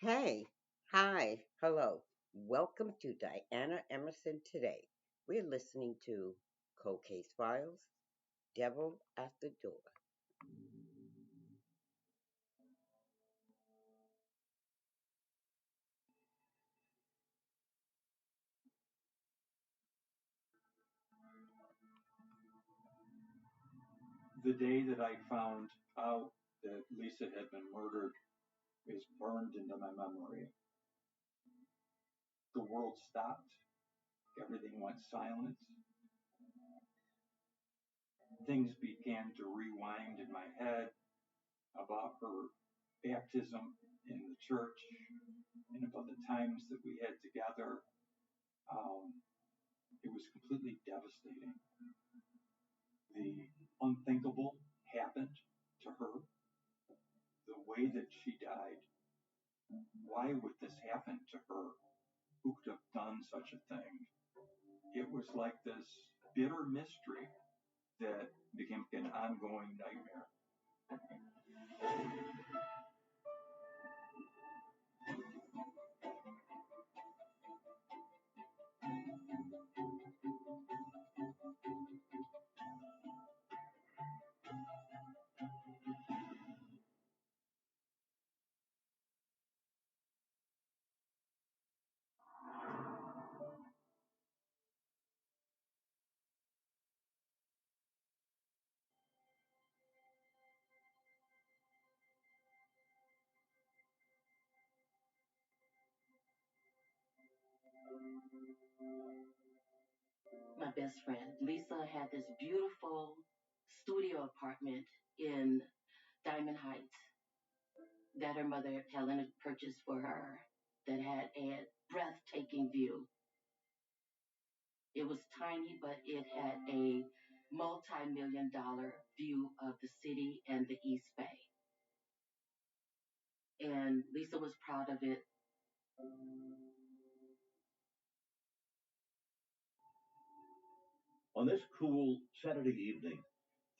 Hey, hi, hello. Welcome to Diana Emerson today. We're listening to Cold Case Files, Devil at the Door. The day that I found out that Lisa had been murdered is burned into my memory. The world stopped, everything went silent, things began to rewind in my head about her baptism in the church and about the times that we had together. Um, it was completely devastating. The unthinkable happened to her, the way that she died. Why would this happen to her? Who could have done such a thing? It was like this bitter mystery that became an ongoing nightmare. My best friend. Lisa had this beautiful studio apartment in Diamond Heights that her mother, Helen, had purchased for her that had a breathtaking view. It was tiny, but it had a multi-million dollar view of the city and the East Bay. And Lisa was proud of it. On this cool Saturday evening,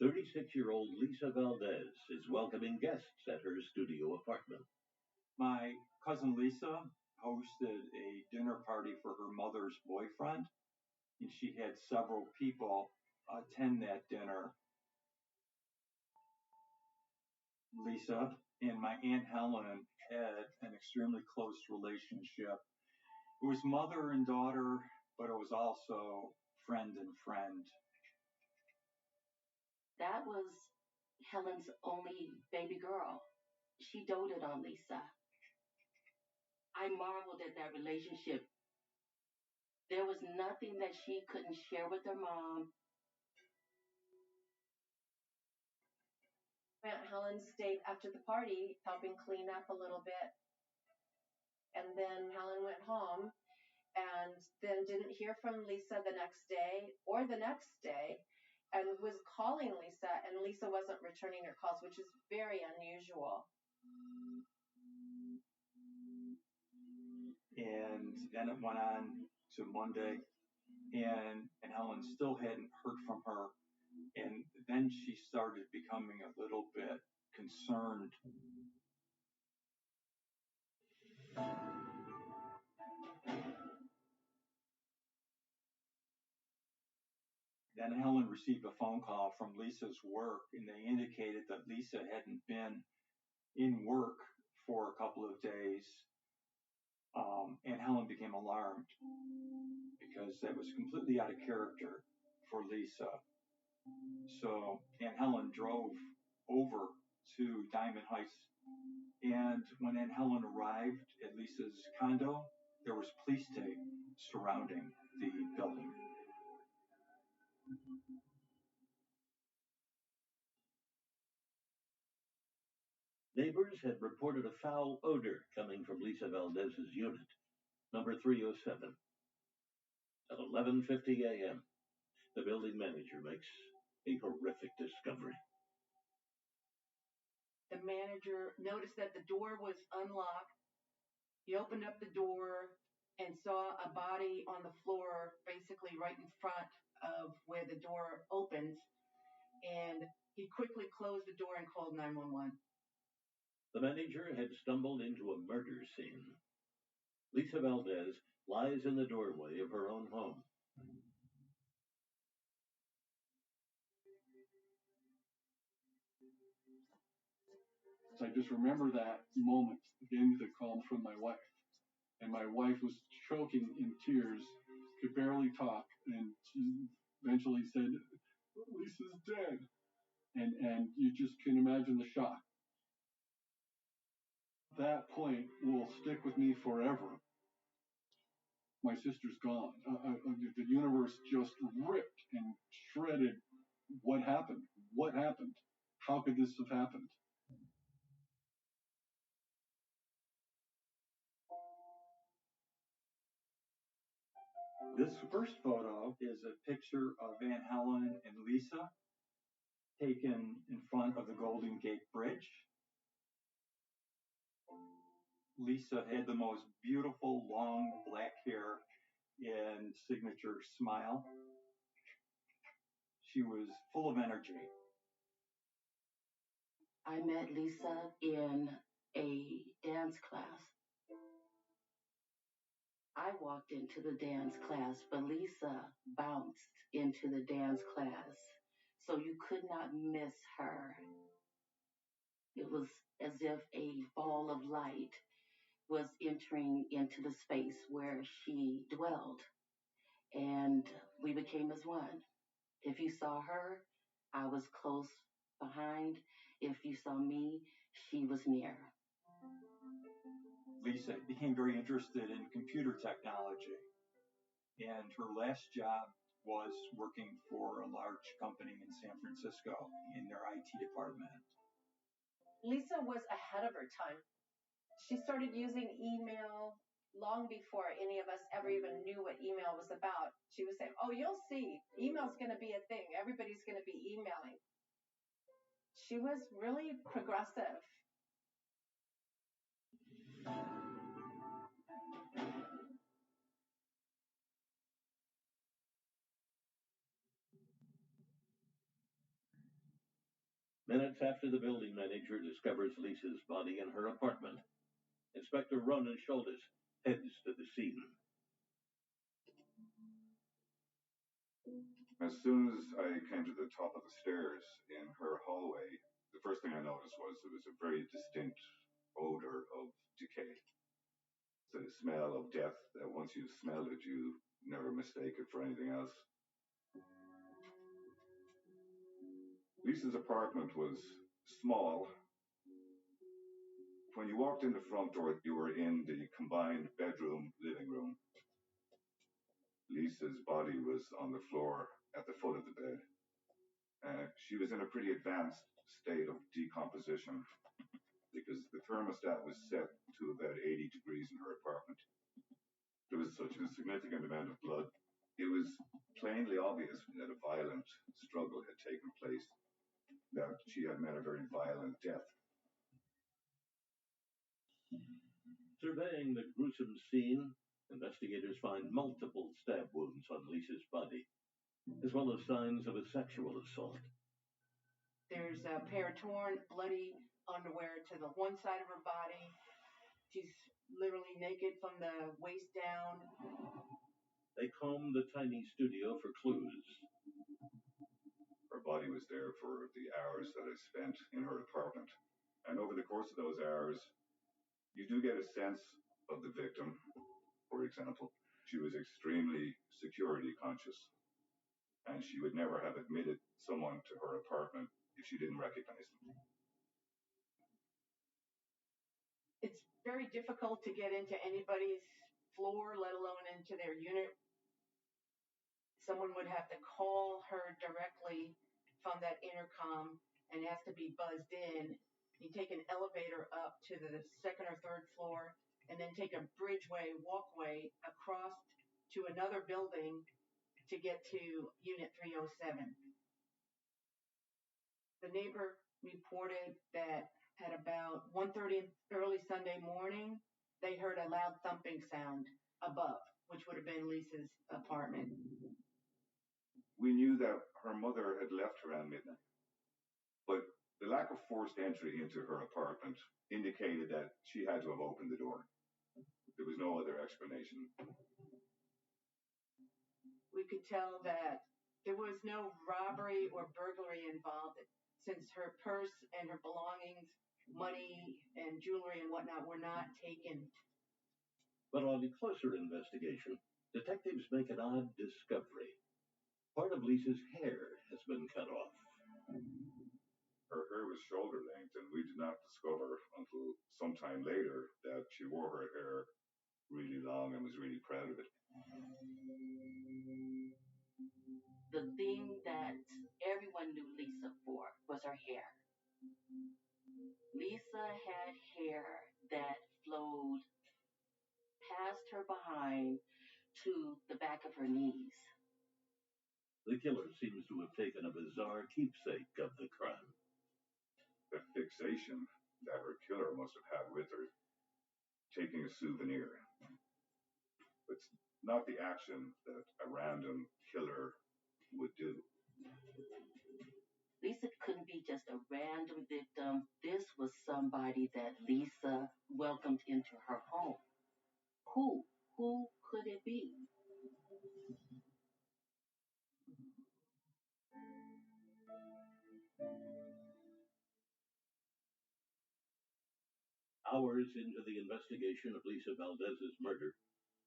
36-year-old Lisa Valdez is welcoming guests at her studio apartment. My cousin Lisa hosted a dinner party for her mother's boyfriend, and she had several people attend that dinner. Lisa and my Aunt Helen had an extremely close relationship. It was mother and daughter, but it was also friend and friend. That was Helen's only baby girl. She doted on Lisa. I marveled at that relationship. There was nothing that she couldn't share with her mom. Aunt Helen stayed after the party, helping clean up a little bit. And then Helen went home and then didn't hear from Lisa the next day or the next day and was calling Lisa, and Lisa wasn't returning her calls, which is very unusual. And then it went on to Monday, and Helen still hadn't heard from her. And then she started becoming a little bit concerned. Then Helen received a phone call from Lisa's work, and they indicated that Lisa hadn't been in work for a couple of days. And Helen became alarmed because that was completely out of character for Lisa. So Aunt Helen drove over to Diamond Heights, and when Aunt Helen arrived at Lisa's condo, there was police tape surrounding the building. Neighbors had reported a foul odor coming from Lisa Valdez's unit, number 307. At 11:50 a.m., the building manager makes a horrific discovery. The manager noticed that the door was unlocked. He opened up the door and saw a body on the floor, basically right in front of where the door opens. And he quickly closed the door and called 911. The manager had stumbled into a murder scene. Lisa Valdez lies in the doorway of her own home. So I just remember that moment, getting the call from my wife. And my wife was choking in tears, could barely talk, and she eventually said, "Lisa's dead." And you just can imagine the shock. That point will stick with me forever. My sister's gone. The universe just ripped and shredded. What happened? What happened? How could this have happened? This first photo is a picture of Aunt Helen and Lisa taken in front of the Golden Gate Bridge. Lisa had the most beautiful long black hair and signature smile. She was full of energy. I met Lisa in a dance class. I walked into the dance class, but Lisa bounced into the dance class, so you could not miss her. It was as if a ball of light was entering into the space where she dwelled, and we became as one. If you saw her, I was close behind. If you saw me, she was near. Lisa became very interested in computer technology, and her last job was working for a large company in San Francisco in their IT department. Lisa was ahead of her time. She started using email long before any of us ever even knew what email was about. She was saying, "Oh, you'll see. Email's going to be a thing. Everybody's going to be emailing." She was really progressive. Minutes after the building manager discovers Lisa's body in her apartment, Inspector Ronan Schultes heads to the scene. As soon as I came to the top of the stairs in her hallway, the first thing I noticed was there was a very distinct odor of decay. It's a smell of death that once you've smelled it, you never mistake it for anything else. Lisa's apartment was small. When you walked in the front door, you were in the combined bedroom, living room. Lisa's body was on the floor at the foot of the bed. She was in a pretty advanced state of decomposition because the thermostat was set to about 80 degrees in her apartment. There was such a significant amount of blood. It was plainly obvious that a violent struggle had taken place, that she had met a very violent death. Surveying the gruesome scene, investigators find multiple stab wounds on Lisa's body, as well as signs of a sexual assault. There's a pair of torn, bloody underwear to the one side of her body. She's literally naked from the waist down. They comb the tiny studio for clues. Her body was there for the hours that I spent in her apartment. And over the course of those hours, you do get a sense of the victim. For example, she was extremely security conscious, and she would never have admitted someone to her apartment if she didn't recognize them. It's very difficult to get into anybody's floor, let alone into their unit. Someone would have to call her directly from that intercom and has to be buzzed in. You take an elevator up to the second or third floor and then take a bridgeway walkway across to another building to get to Unit 307. The neighbor reported that at about 1:30 early Sunday morning, they heard a loud thumping sound above, which would have been Lisa's apartment. We knew that her mother had left around midnight, but The lack of forced entry into her apartment indicated that she had to have opened the door. There was no other explanation. We could tell that there was no robbery or burglary involved, since her purse and her belongings, money and jewelry and whatnot, were not taken. But on a closer investigation, detectives make an odd discovery. Part of Lisa's hair has been cut off. Her hair was shoulder length, and we did not discover until sometime later that she wore her hair really long and was really proud of it. The thing that everyone knew Lisa for was her hair. Lisa had hair that flowed past her behind to the back of her knees. The killer seems to have taken a bizarre keepsake of the crime. The fixation that her killer must have had with her, taking a souvenir. It's not the action that a random killer would do. Lisa couldn't be just a random victim. This was somebody that Lisa welcomed into her home. Who? Who could it be? Hours into the investigation of Lisa Valdez's murder,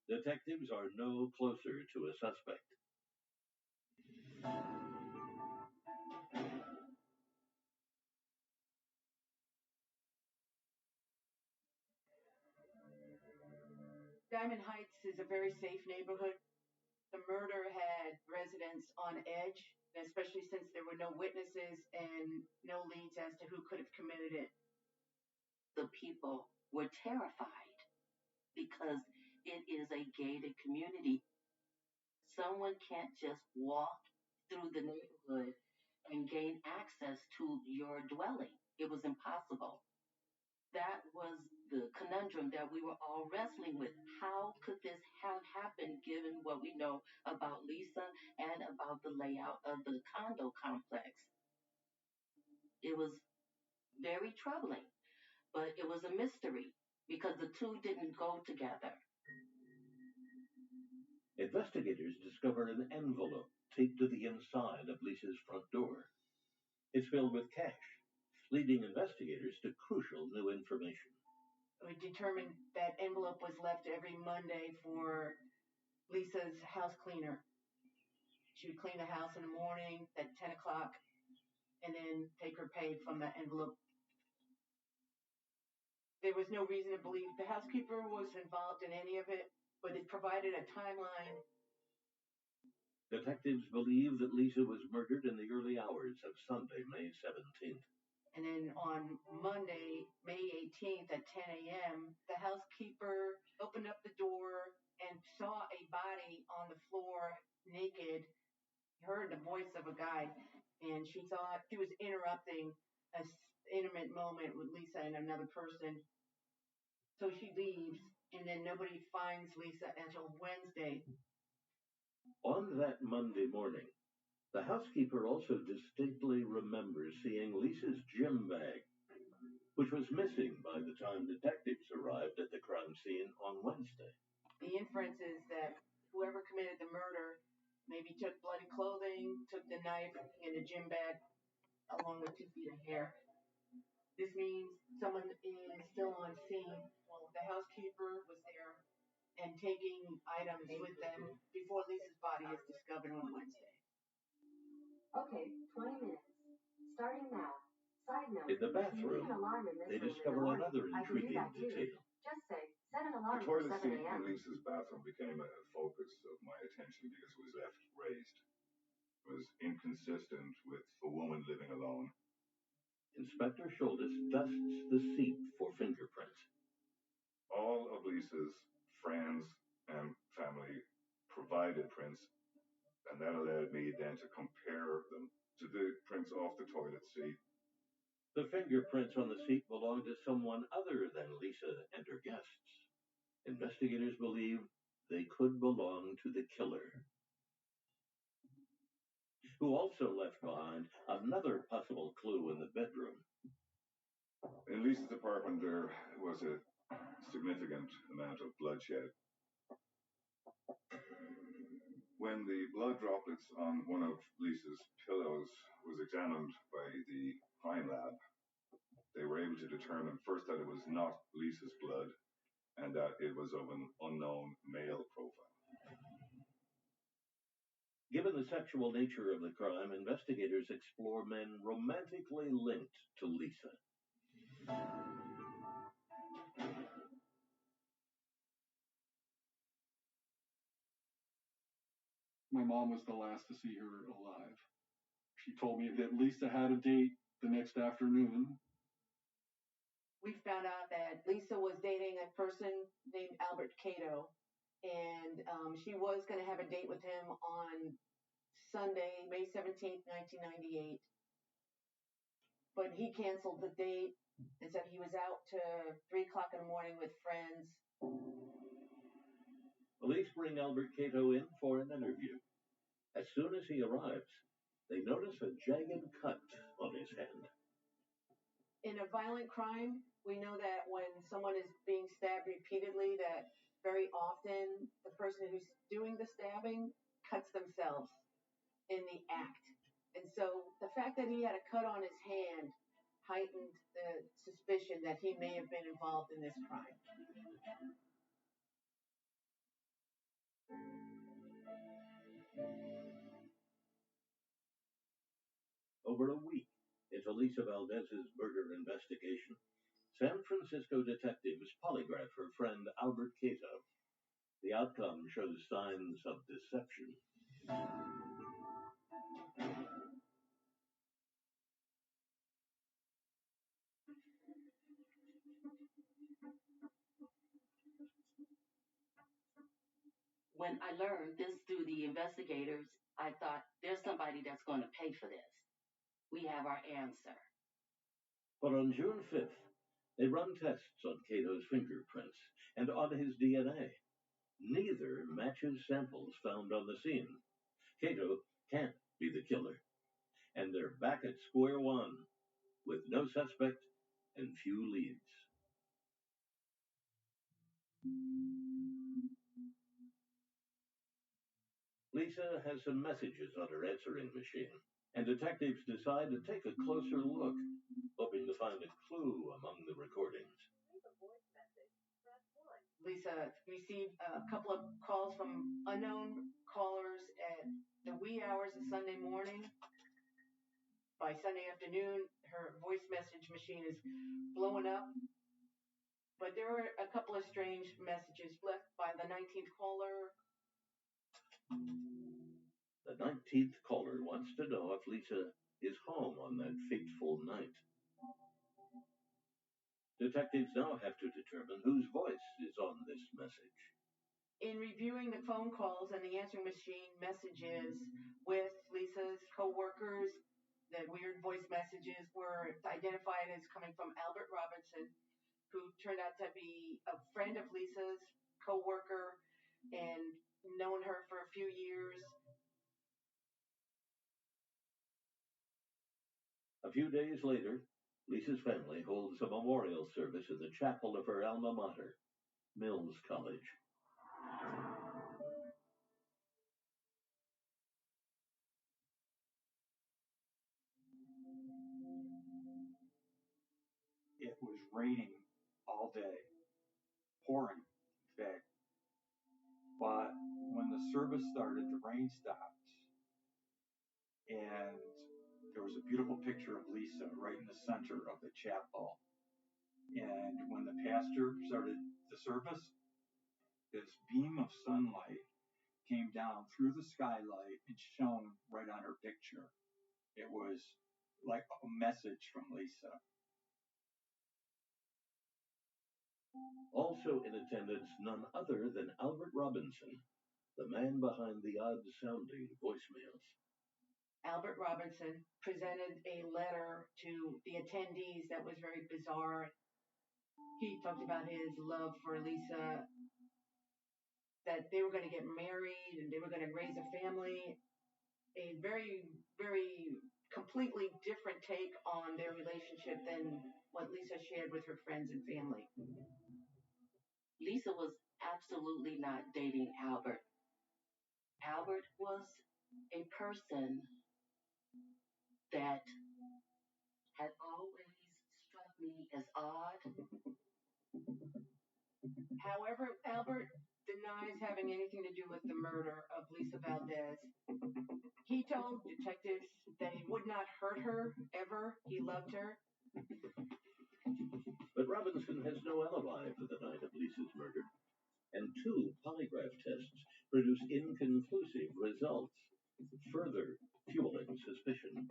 detectives are no closer to a suspect. Diamond Heights is a very safe neighborhood. The murder had residents on edge, especially since there were no witnesses and no leads as to who could have committed it. The people were terrified because it is a gated community. Someone can't just walk through the neighborhood and gain access to your dwelling. It was impossible. That was the conundrum that we were all wrestling with. How could this have happened given what we know about Lisa and about the layout of the condo complex? It was very troubling, but it was a mystery because the two didn't go together. Investigators discover an envelope taped to the inside of Lisa's front door. It's filled with cash, leading investigators to crucial new information. We determined that envelope was left every Monday for Lisa's house cleaner. She would clean the house in the morning at 10 o'clock and then take her pay from that envelope. There was no reason to believe the housekeeper was involved in any of it, but it provided a timeline. Detectives believe that Lisa was murdered in the early hours of Sunday, May 17th. And then on Monday, May 18th at 10 a.m., the housekeeper opened up the door and saw a body on the floor naked, heard the voice of a guy, and she thought he was interrupting an intimate moment with Lisa and another person. So she leaves, and then nobody finds Lisa until Wednesday. On that Monday morning, the housekeeper also distinctly remembers seeing Lisa's gym bag, which was missing by the time detectives arrived at the crime scene on Wednesday. The inference is that whoever committed the murder maybe took bloody clothing, took the knife and the gym bag, along with 2 feet of hair. This means someone is still on scene while the housekeeper was there and taking items with them before Lisa's body is discovered on Wednesday. Okay, 20 minutes. Starting now. Side note, In the if you need bathroom, an alarm in this they room in the discover morning, another I can do intriguing that too. detail. Just say, set an alarm The for toilet 7 seat in a.m. Lisa's bathroom became a focus of my attention because it was left raised. It was inconsistent with a woman living alone. Inspector Schultes dusts the seat for fingerprints. All of Lisa's friends and family provided prints, and that allowed me then to compare them to the prints off the toilet seat. The fingerprints on the seat belonged to someone other than Lisa and her guests. Investigators believe they could belong to the killer, who also left behind another possible clue in the bedroom. In Lisa's apartment, there was a significant amount of bloodshed. When the blood droplets on one of Lisa's pillows was examined by the crime lab, they were able to determine first that it was not Lisa's blood and that it was of an unknown male profile. Given the sexual nature of the crime, investigators explore men romantically linked to Lisa. My mom was the last to see her alive. She told me that Lisa had a date the next afternoon. We found out that Lisa was dating a person named Albert Cato, and she was going to have a date with him on Sunday, May 17th, 1998. But he canceled the date and said he was out to 3 o'clock in the morning with friends. Police bring Albert Cato in for an interview. As soon as he arrives, they notice a jagged cut on his hand. In a violent crime, we know that when someone is being stabbed repeatedly, that very often the person who's doing the stabbing cuts themselves in the act. And so the fact that he had a cut on his hand heightened the suspicion that he may have been involved in this crime. Over a week into Lisa Valdez's murder investigation, San Francisco detectives polygraph her friend Albert Cato. The outcome shows signs of deception. When I learned this through the investigators, I thought there's somebody that's going to pay for this. We have our answer. But on June 5th, they run tests on Cato's fingerprints and on his DNA. Neither matches samples found on the scene. Cato can't be the killer. And they're back at square one, with no suspect and few leads. Lisa has some messages on her answering machine, and detectives decide to take a closer look, hoping to find a clue among the recordings. Lisa received a couple of calls from unknown callers at the wee hours of Sunday morning. By Sunday afternoon, her voice message machine is blowing up. But there were a couple of strange messages left by the 19th caller. The 19th caller wants to know if Lisa is home on that fateful night. Detectives now have to determine whose voice is on this message. In reviewing the phone calls and the answering machine messages with Lisa's co-workers, the weird voice messages were identified as coming from Albert Robinson, who turned out to be a friend of Lisa's, co-worker, and known her for a few years. A few days later, Lisa's family holds a memorial service in the chapel of her alma mater, Mills College. It was raining all day, pouring, in fact. But when the service started, the rain stopped, and there was a beautiful picture of Lisa right in the center of the chapel. And when the pastor started the service, this beam of sunlight came down through the skylight and shone right on her picture. It was like a message from Lisa. Also in attendance, none other than Albert Robinson, the man behind the odd-sounding voicemails. Albert Robinson presented a letter to the attendees that was very bizarre. He talked about his love for Lisa, that they were going to get married and they were going to raise a family. A very, very completely different take on their relationship than what Lisa shared with her friends and family. Lisa was absolutely not dating Albert. Albert was a person that had always struck me as odd. However, Albert denies having anything to do with the murder of Lisa Valdez. He told detectives that he would not hurt her ever. He loved her. But Robinson has no alibi for the night of Lisa's murder, and 2 polygraph tests produce inconclusive results, further fueling suspicion.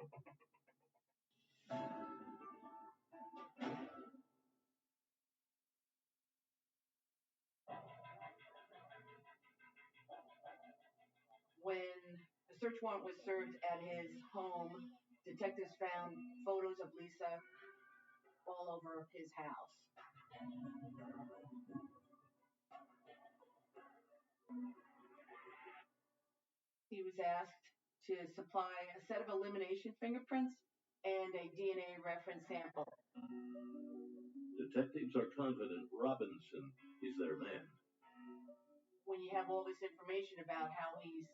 When a search warrant was served at his home, detectives found photos of Lisa all over his house. He was asked to supply a set of elimination fingerprints and a DNA reference sample. Detectives are confident Robinson is their man. When you have all this information about how he's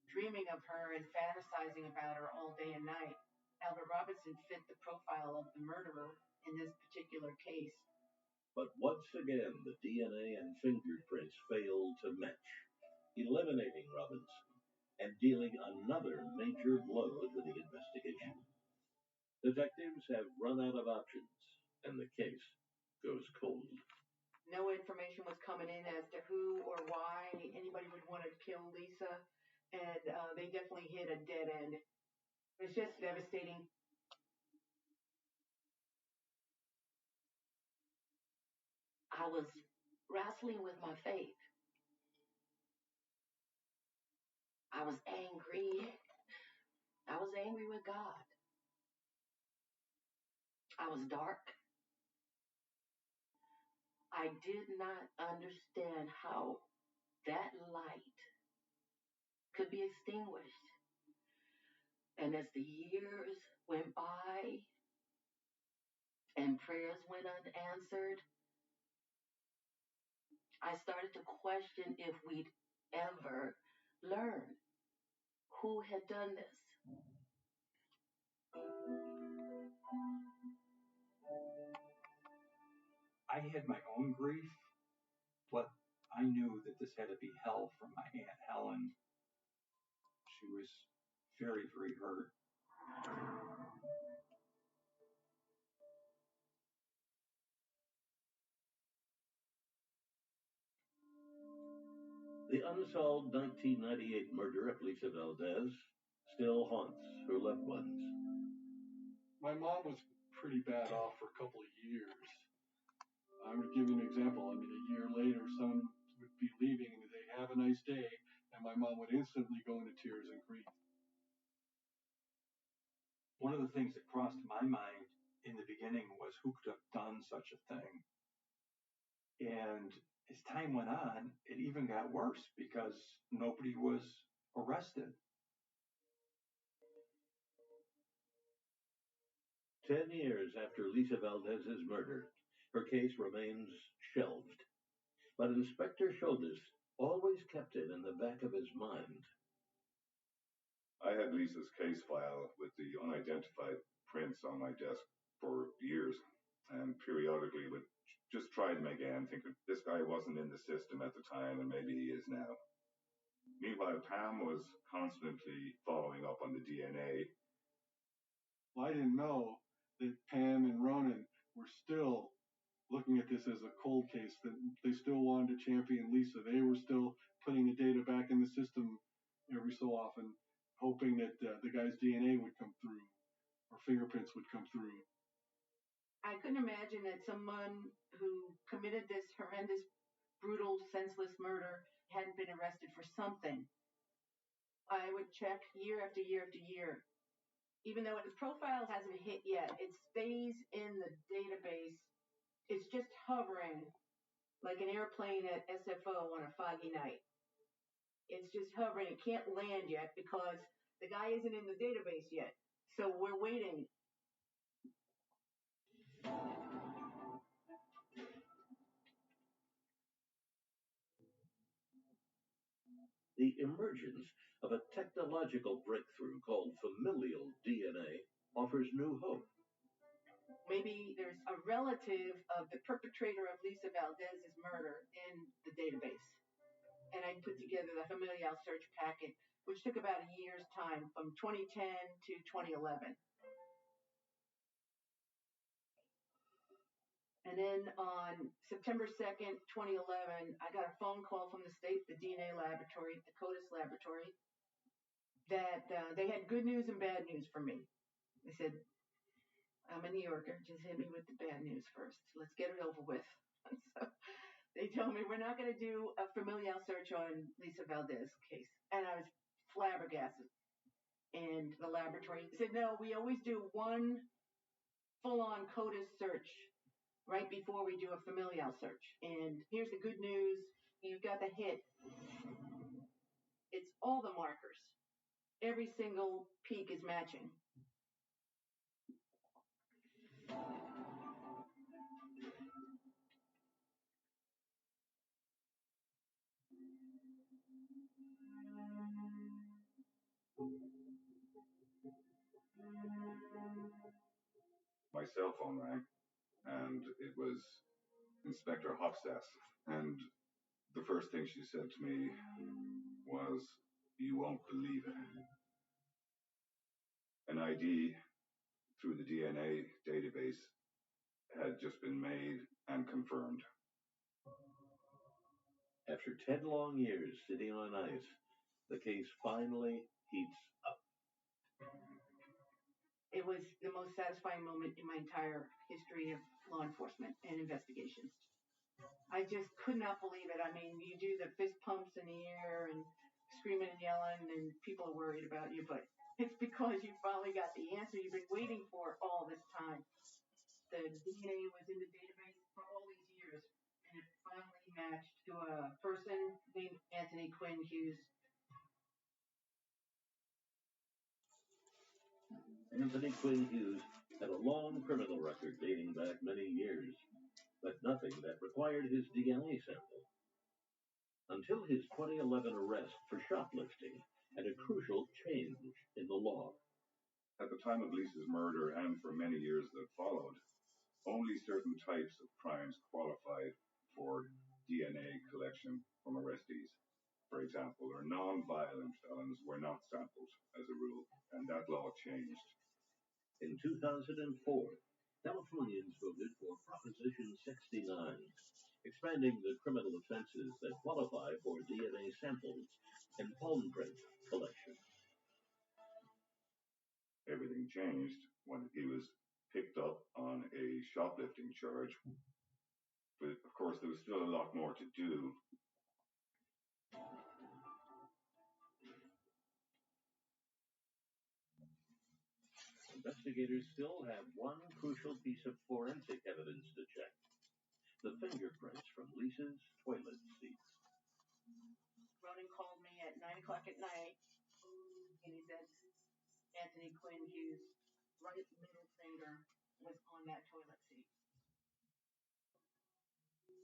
dreaming of her and fantasizing about her all day and night, Albert Robinson fit the profile of the murderer in this particular case. But once again, the DNA and fingerprints fail to match, eliminating Robinson and dealing another major blow to the investigation. Detectives have run out of options, and the case goes cold. No information was coming in as to who or why anybody would want to kill Lisa, and they definitely hit a dead end. It's just devastating. I was wrestling with my faith. I was angry. I was angry with God. I was dark. I did not understand how that light could be extinguished. And as the years went by and prayers went unanswered, I started to question if we'd ever learn who had done this. I had my own grief, but I knew that this had to be hell from my Aunt Helen. She was very, very hurt. The unsolved 1998 murder of Lisa Valdez still haunts her loved ones. My mom was pretty bad off for a couple of years. I would give you an example. I mean, a year later, someone would be leaving and they'd have a nice day, and my mom would instantly go into tears and grief. One of the things that crossed my mind in the beginning was who could have done such a thing. And as time went on, it even got worse because nobody was arrested. 10 years after Lisa Valdez's murder, her case remains shelved. But Inspector Schodis always kept it in the back of his mind. I had Lisa's case file with the unidentified prints on my desk for years, and periodically would just try them again, thinking this guy wasn't in the system at the time and maybe he is now. Meanwhile, Pam was constantly following up on the DNA. Well, I didn't know that Pam and Ronan were still looking at this as a cold case, that they still wanted to champion Lisa. They were still putting the data back in the system every so often, hoping that the guy's DNA would come through or fingerprints would come through. I couldn't imagine that someone who committed this horrendous, brutal, senseless murder hadn't been arrested for something. I would check year after year after year. Even though his profile hasn't hit yet, it stays in the database. It's just hovering like an airplane at SFO on a foggy night. It's just hovering. It can't land yet because the guy isn't in the database yet. So we're waiting. The emergence of a technological breakthrough called familial DNA offers new hope. Maybe there's a relative of the perpetrator of Lisa Valdez's murder in the database. And I put together the familial search packet, which took about a year's time from 2010 to 2011. And then on September 2nd, 2011, I got a phone call from the state, the DNA laboratory, the CODIS laboratory, that they had good news and bad news for me. They said, I'm a New Yorker, just hit me with the bad news first. Let's get it over with. So they told me we're not going to do a familial search on Lisa Valdez's case. And I was flabbergasted. And the laboratory said, no, we always do one full-on CODIS search right before we do a familial search. And here's the good news. You've got the hit. It's all the markers. Every single peak is matching. My cell phone rang, and it was Inspector Hofstadter. And the first thing she said to me was, "You won't believe it." An ID through the DNA database had just been made and confirmed. After 10 long years sitting on ice, the case finally heats up. It was the most satisfying moment in my entire history of law enforcement and investigations. I just could not believe it. I mean, you do the fist pumps in the air and screaming and yelling, and people are worried about you, but it's because you finally got the answer you've been waiting for all this time. The DNA was in the database for all these years, and it finally matched to a person named Anthony Quinn Hughes. Anthony Quinn Hughes had a long criminal record dating back many years, but nothing that required his DNA sample. Until his 2011 arrest for shoplifting and a crucial change in the law. At the time of Lisa's murder and for many years that followed, only certain types of crimes qualified for DNA collection from arrestees. For example, or non-violent felons were not sampled as a rule, and that law changed. In 2004, Californians voted for Proposition 69, expanding the criminal offenses that qualify for DNA samples and palm print collection. Everything changed when he was picked up on a shoplifting charge. But of course, there was still a lot more to do. Investigators still have one crucial piece of forensic evidence to check: the fingerprints from Lisa's toilet seat. Ronan called me at 9 o'clock at night, and he said Anthony Quinn Hughes' right middle finger was on that toilet seat.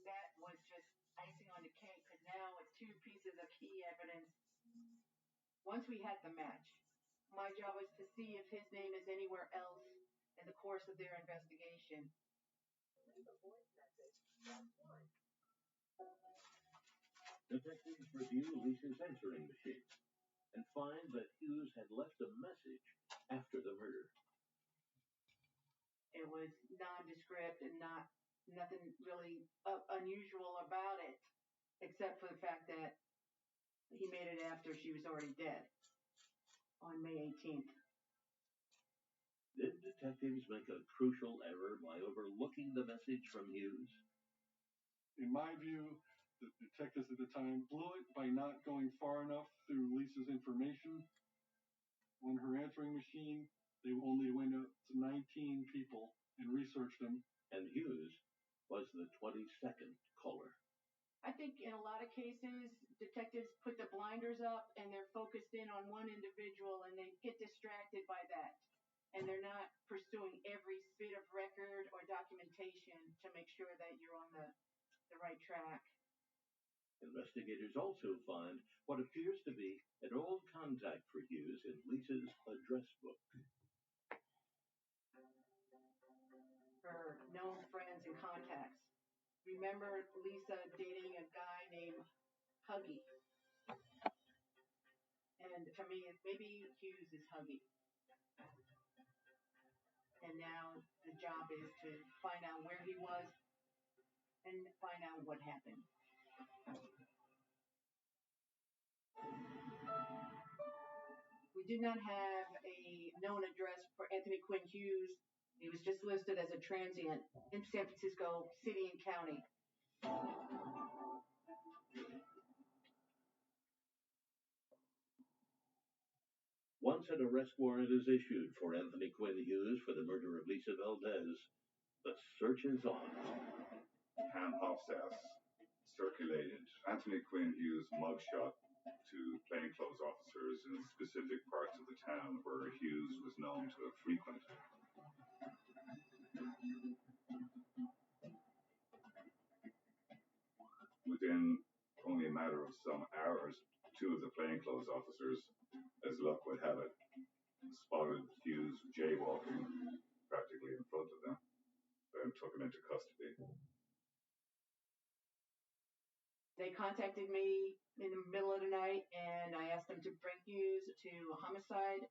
That was just icing on the cake, because now it's two pieces of key evidence. Once we had the match, my job was to see if his name is anywhere else in the course of their investigation. Detectives review Lisa's answering machine and find that Hughes had left a message after the murder. It was nondescript and nothing really unusual about it, except for the fact that he made it after she was already dead on May 18th. Did detectives make a crucial error by overlooking the message from Hughes? In my view, the detectives at the time blew it by not going far enough through Lisa's information. On her answering machine, they only went up to 19 people and researched them. And Hughes was the 22nd caller. I think in a lot of cases, detectives put the blinders up and they're focused in on one individual and they get distracted by that. and they're not pursuing every bit of record or documentation to make sure that you're on the right track. Investigators also find what appears to be an old contact for Hughes in Lisa's address book. Her known friends and contacts. Remember Lisa dating a guy named Huggy. And to me, maybe Hughes is Huggy. And now the job is to find out where he was and find out what happened. We did not have a known address for Anthony Quinn Hughes. He was just listed as a transient in San Francisco City and County. Once an arrest warrant is issued for Anthony Quinn Hughes for the murder of Lisa Valdez, the search is on. Pam Hofsass circulated Anthony Quinn Hughes' mugshot to plainclothes officers in specific parts of the town where Hughes was known to have frequented. Within only a matter of some hours, two of the plainclothes officers, as luck would have it, spotted Hughes jaywalking practically in front of them and took him into custody. They contacted me in the middle of the night, and I asked them to bring Hughes to a homicide.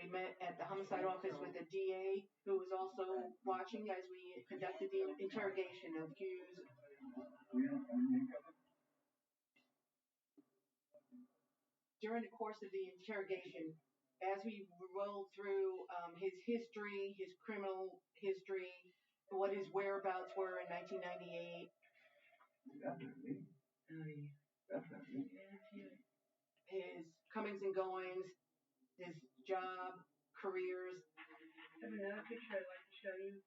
We met at the homicide office with the DA, who was also watching as we conducted the interrogation of Hughes. During the course of the interrogation, as we rolled through his history, his criminal history, what his whereabouts were in 1998. Definitely. Definitely. His comings and goings, his job, careers. I have another picture I'd like to show you.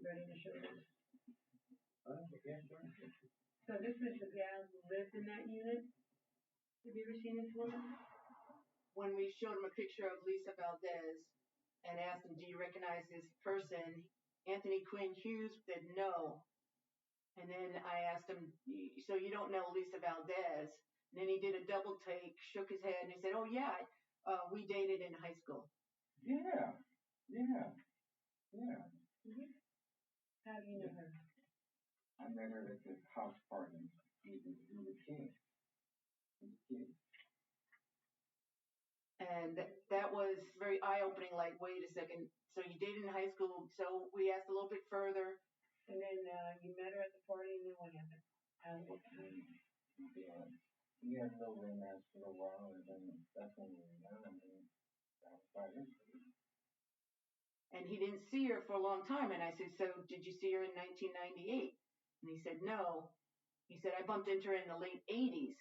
Ready to show this? So this is the gal who lived in that unit. Have you ever seen this woman? When we showed him a picture of Lisa Valdez and asked him, do you recognize this person? Anthony Quinn Hughes said no. And then I asked him, so you don't know Lisa Valdez? And then he did a double take, shook his head, and he said, oh yeah, we dated in high school. Yeah. Mm-hmm. How do you know her? I met her at this house party. He was a kid. And that was very eye-opening, like, wait a second, so you dated in high school, so we asked a little bit further. And then you met her at the party, and then what happened? We had a little romance for a while, and then that's when we were young, and then that was about it. And he didn't see her for a long time, and I said, so did you see her in 1998? And he said, no. He said, I bumped into her in the late 80s.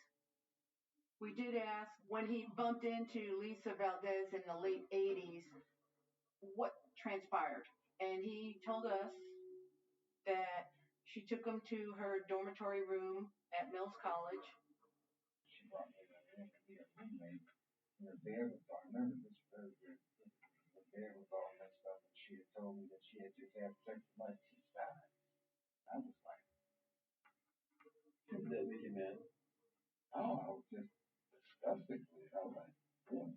We did ask, when he bumped into Lisa Valdez in the late 80s, what transpired? And he told us that she took him to her dormitory room at Mills College. She brought me in the room to be a roommate. And her bed was all, I remember this very good. Her bed was all messed up, and she had told me that she had just had sex with my teeth died. I was like, that make you mad? Oh, I was just disgusted with it. I was like, yeah.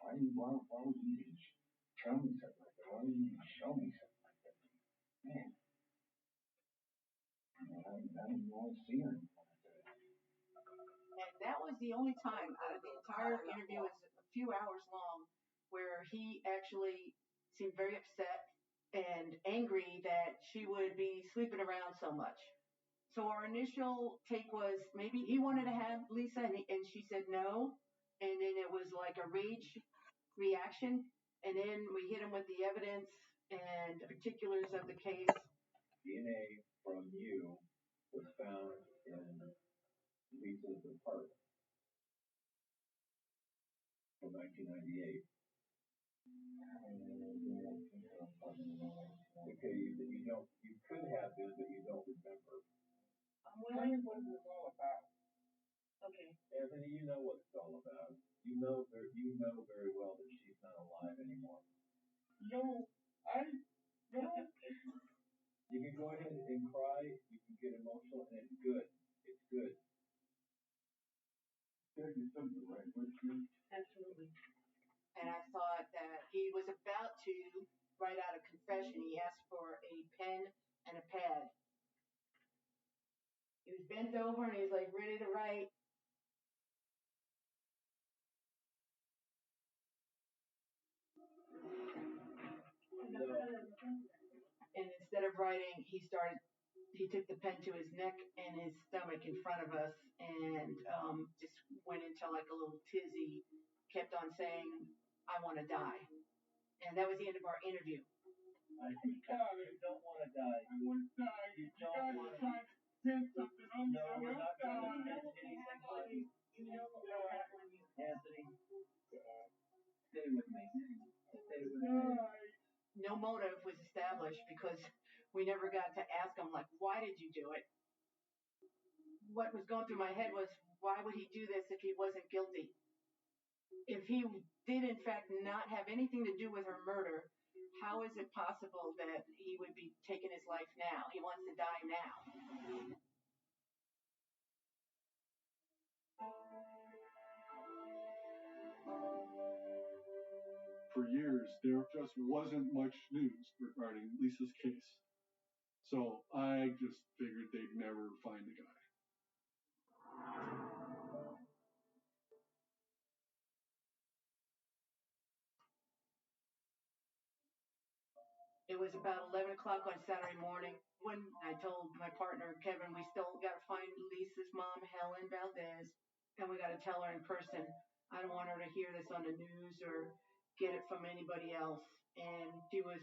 Why would you even tell me something like that? Why would you even show me something like that? Man. I didn't want to see her anymore after that. And that was the only time out of the entire interview, was a few hours long, where he actually seemed very upset and angry that she would be sleeping around so much. So our initial take was maybe he wanted to have Lisa, and she said no. And then it was like a rage reaction. And then we hit him with the evidence and the particulars of the case. DNA from you was found in Lisa's apartment from 1998. Okay, you could have been, but you don't remember. I'm willing. What is this all about? Okay. Anthony, you know what it's all about. You know very well that she's not alive anymore. No, I don't. You can go ahead and cry. You can get emotional, and it's good. It's good. You said the right word. Absolutely. And I thought that he was about to write out a confession. He asked for a pen and a pad. He was bent over and he's like ready to write. And instead of writing, he took the pen to his neck and his stomach in front of us and just went into like a little tizzy, kept on saying, I want to die. And that was the end of our interview. You don't want to die. I want to die. You You don't guys want are to. trying to pin something on me. No, I we're won't not trying to die. pin anything on you. Anthony, stay with me. Stay with me. No motive was established because we never got to ask him, like, why did you do it? What was going through my head was, why would he do this if he wasn't guilty? If he did, in fact, not have anything to do with her murder, how is it possible that he would be taking his life now? He wants to die now. For years, there just wasn't much news regarding Lisa's case. So I just figured they'd never find the guy. It was about 11 o'clock on Saturday morning when I told my partner, Kevin, we still got to find Lisa's mom, Helen Valdez, and we got to tell her in person. I don't want her to hear this on the news or get it from anybody else. And she was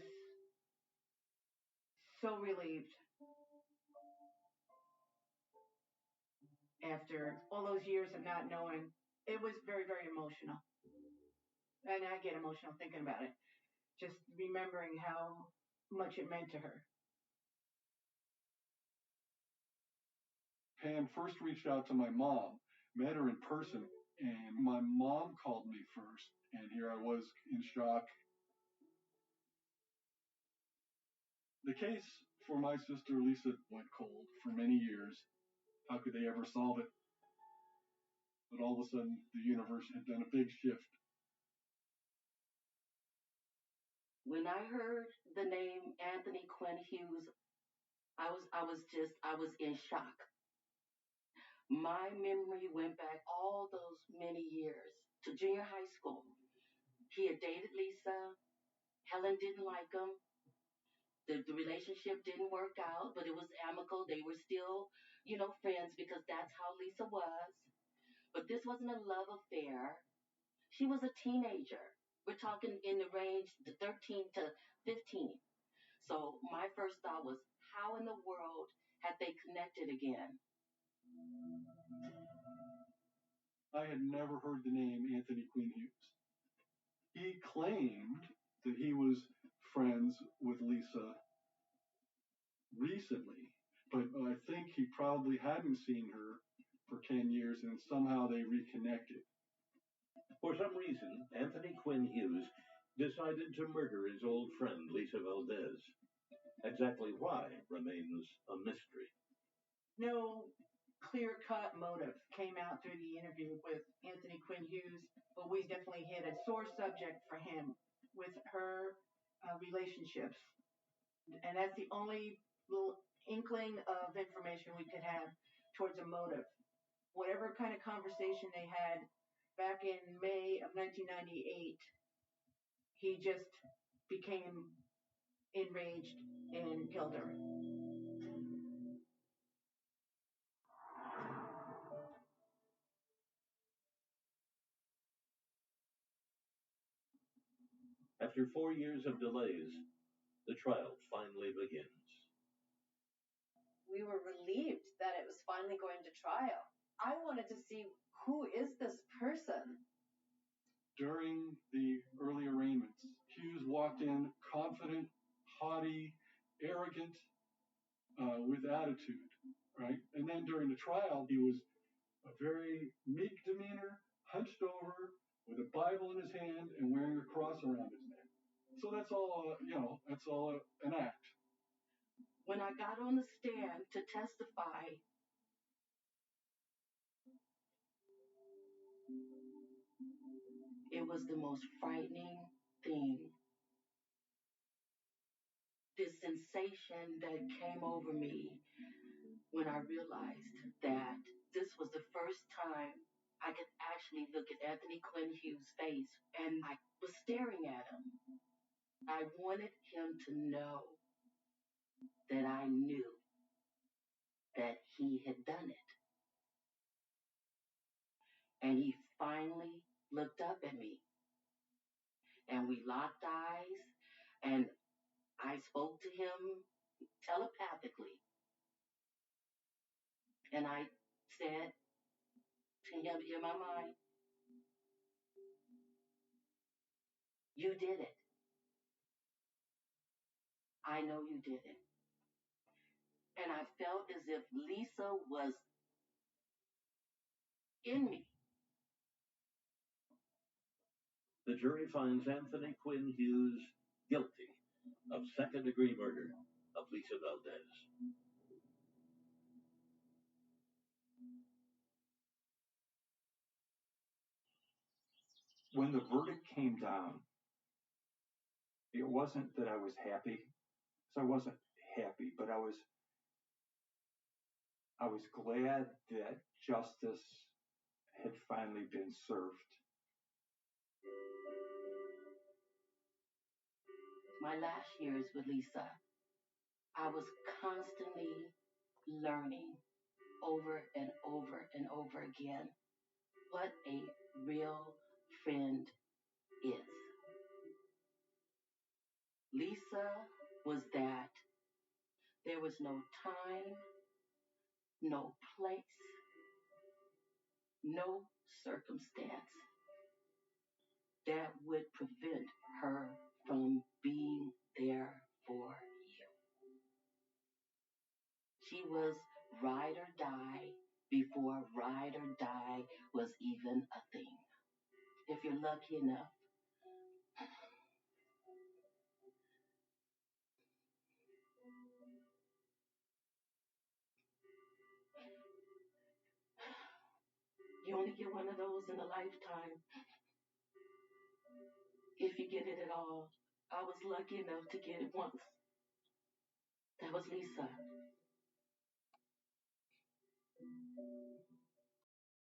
so relieved after all those years of not knowing. It was very, very emotional. And I get emotional thinking about it, just remembering how much it meant to her. Pam first reached out to my mom, met her in person, and my mom called me first. And here I was in shock. The case for my sister Lisa went cold for many years. How could they ever solve it? But all of a sudden, the universe had done a big shift. When I heard the name Anthony Quinn Hughes, I was in shock. My memory went back all those many years to junior high school. He had dated Lisa. Helen didn't like him. The relationship didn't work out, but it was amicable. They were still, friends because that's how Lisa was. But this wasn't a love affair. She was a teenager. We're talking in the range to 13 to 15. So my first thought was, how in the world had they connected again? I had never heard the name Anthony Quinn Hughes. He claimed that he was friends with Lisa recently, but I think he probably hadn't seen her for 10 years and somehow they reconnected. For some reason, Anthony Quinn Hughes decided to murder his old friend Lisa Valdez. Exactly why remains a mystery. No clear-cut motive came out through the interview with Anthony Quinn Hughes, but we definitely hit a sore subject for him with her relationships. And that's the only little inkling of information we could have towards a motive. Whatever kind of conversation they had back in May of 1998, he just became enraged and killed her. After 4 years of delays, the trial finally begins. We were relieved that it was finally going to trial. I wanted to see, who is this person? During the early arraignments, Hughes walked in confident, haughty, arrogant, with attitude, right? And then during the trial, he was a very meek demeanor, hunched over, with a Bible in his hand and wearing a cross around his neck. So that's all, that's all an act. When I got on the stand to testify, it was the most frightening thing. This sensation that came over me when I realized that this was the first time I could actually look at Anthony Quinn Hughes' face, and I was staring at him. I wanted him to know that I knew that he had done it. And he finally looked up at me, and we locked eyes, and I spoke to him telepathically. And I said to him in my mind, "You did it. I know you did it." And I felt as if Lisa was in me. The jury finds Anthony Quinn Hughes guilty of second-degree murder of Lisa Valdez. When the verdict came down, it wasn't that I was happy, because I wasn't happy, but I was glad that justice had finally been served. My last years with Lisa, I was constantly learning over and over and over again what a real friend is. Lisa was that. There was no time, no place, no circumstance that would prevent her from being there for you. She was ride or die before ride or die was even a thing. If you're lucky enough, you only get one of those in a lifetime. If you get it at all. I was lucky enough to get it once. That was Lisa.